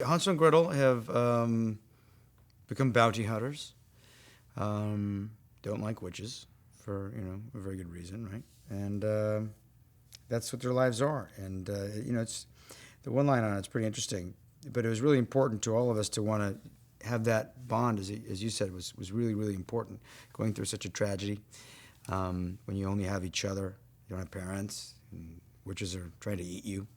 Hansel and Gretel have become bounty hunters. Don't like witches for a very good reason, right? And that's what their lives are. And it's the one line on it's pretty interesting. But it was really important to all of us to want to have that bond, as you said, was really, really important. Going through such a tragedy, when you only have each other, you don't have parents, and witches are trying to eat you.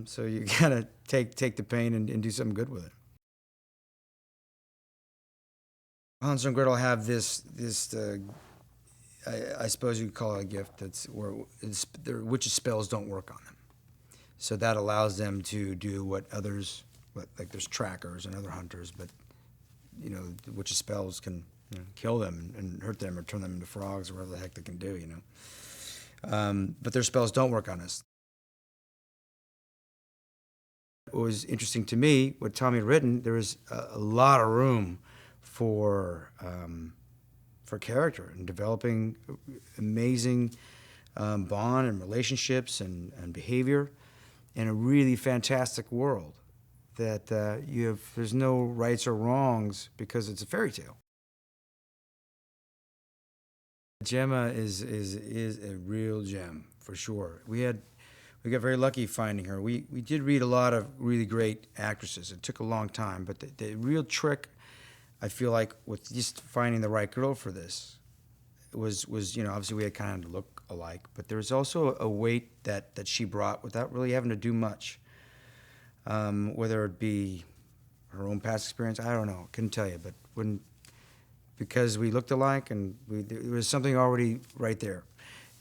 So you gotta take the pain and do something good with it. Hansel and Gretel have this I suppose you could call it a gift that's where their witches' spells don't work on them. So that allows them to do what others, like there's trackers and other hunters, but the witches' spells can kill them and hurt them or turn them into frogs or whatever the heck they can do, But their spells don't work on us. What was interesting to me, what Tommy had written, there was a lot of room for character and developing amazing bond and relationships and behavior in a really fantastic world that there's no rights or wrongs because it's a fairy tale. Gemma is a real gem for sure. We got very lucky finding her. We did read a lot of really great actresses. It took a long time, but the real trick, I feel like, with just finding the right girl for this was obviously we had kind of look alike, but there was also a weight that she brought without really having to do much. Whether it be her own past experience, I don't know, couldn't tell you, but because we looked alike and there was something already right there,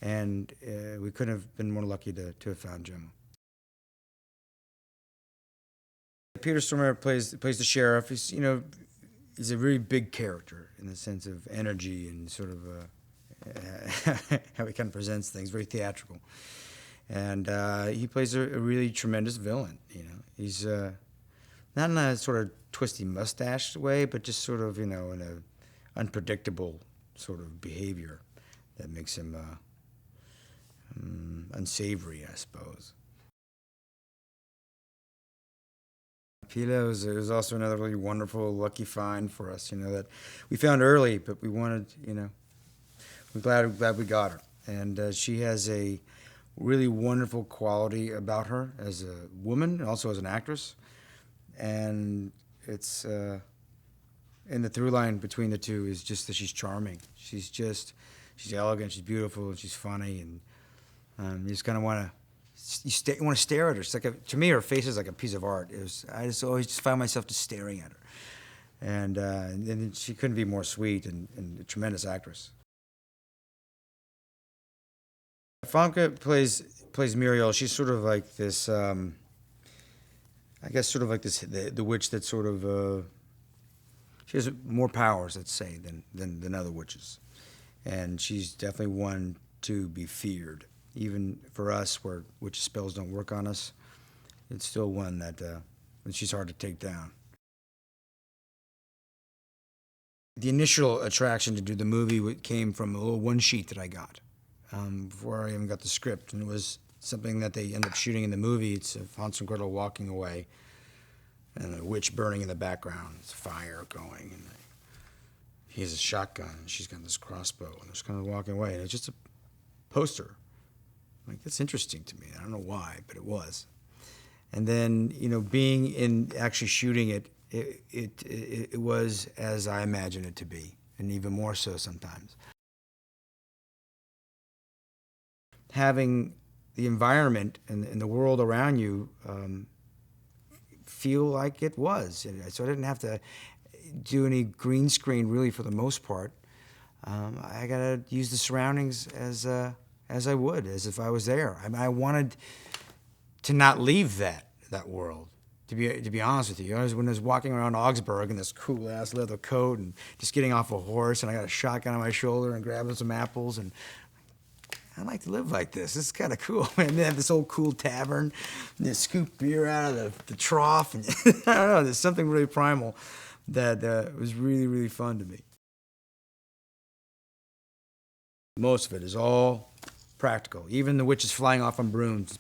and we couldn't have been more lucky to have found Gemma. Peter Stormare plays the sheriff. He's a very big character in the sense of energy and sort of how he kind of presents things, very theatrical. And he plays a really tremendous villain. He's not in a sort of twisty mustache way, but just sort of in a unpredictable sort of behavior that makes him unsavory, I suppose. Pila was also another really wonderful, lucky find for us. That we found early, but we wanted. We're glad we got her, and she has a really wonderful quality about her as a woman and also as an actress, and it's and the through line between the two is just that she's charming. She's elegant, she's beautiful, and she's funny, and you just kind of want to. You want to stare at her. It's like to me, her face is like a piece of art. I just always just found myself just staring at her, and she couldn't be more sweet and a tremendous actress. Famke plays Muriel. She's sort of like this, I guess, sort of like this the witch that sort of she has more powers, let's say, than other witches, and she's definitely one to be feared. Even for us, where witch spells don't work on us, it's still one that she's hard to take down. The initial attraction to do the movie came from a little one sheet that I got before I even got the script, and it was something that they ended up shooting in the movie. It's of Hansel and Gretel walking away, and a witch burning in the background. It's fire going, and he has a shotgun, and she's got this crossbow, and they're just kind of walking away, and it's just a poster. Like, that's interesting to me. I don't know why, but it was. And then, being in actually shooting it was as I imagined it to be, and even more so sometimes. Having the environment and the world around you feel like it was. So I didn't have to do any green screen really for the most part. I got to use the surroundings as I would, as if I was there. I wanted to not leave that world. To be honest with you, when I was walking around Augsburg in this cool ass leather coat and just getting off a horse, and I got a shotgun on my shoulder and grabbing some apples, and I like to live like this. This is kind of cool. And they have this old cool tavern, and they scoop beer out of the trough, and I don't know. There's something really primal that was really, really fun to me. Most of it is all practical. Even the witches flying off on brooms,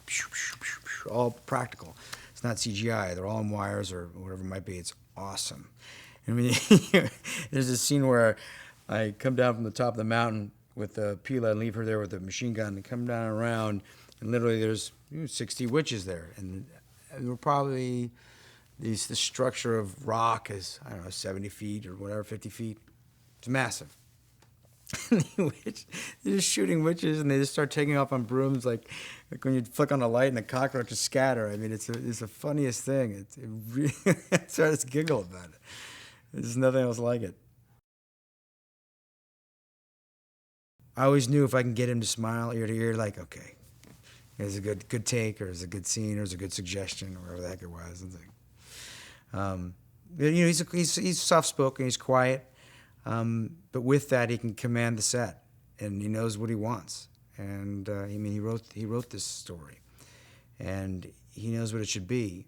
all practical. It's not CGI. They're all on wires or whatever it might be. It's awesome. I mean, there's this scene where I come down from the top of the mountain with Pila and leave her there with the machine gun and come down around, and literally there's 60 witches there, and we're probably the structure of rock is, I don't know, 70 feet or whatever, 50 feet. It's massive. They're just shooting witches, and they just start taking off on brooms like when you flick on a light and the cockroaches scatter. I mean, it's the funniest thing. It really, I started to giggle about it. There's nothing else like it. I always knew if I can get him to smile ear to ear, like, okay, there's a good take, or there's a good scene, or there's a good suggestion, or whatever the heck it was. It's like, he's soft spoken, he's quiet. But with that, he can command the set, and he knows what he wants. And I mean, he wrote this story, and he knows what it should be.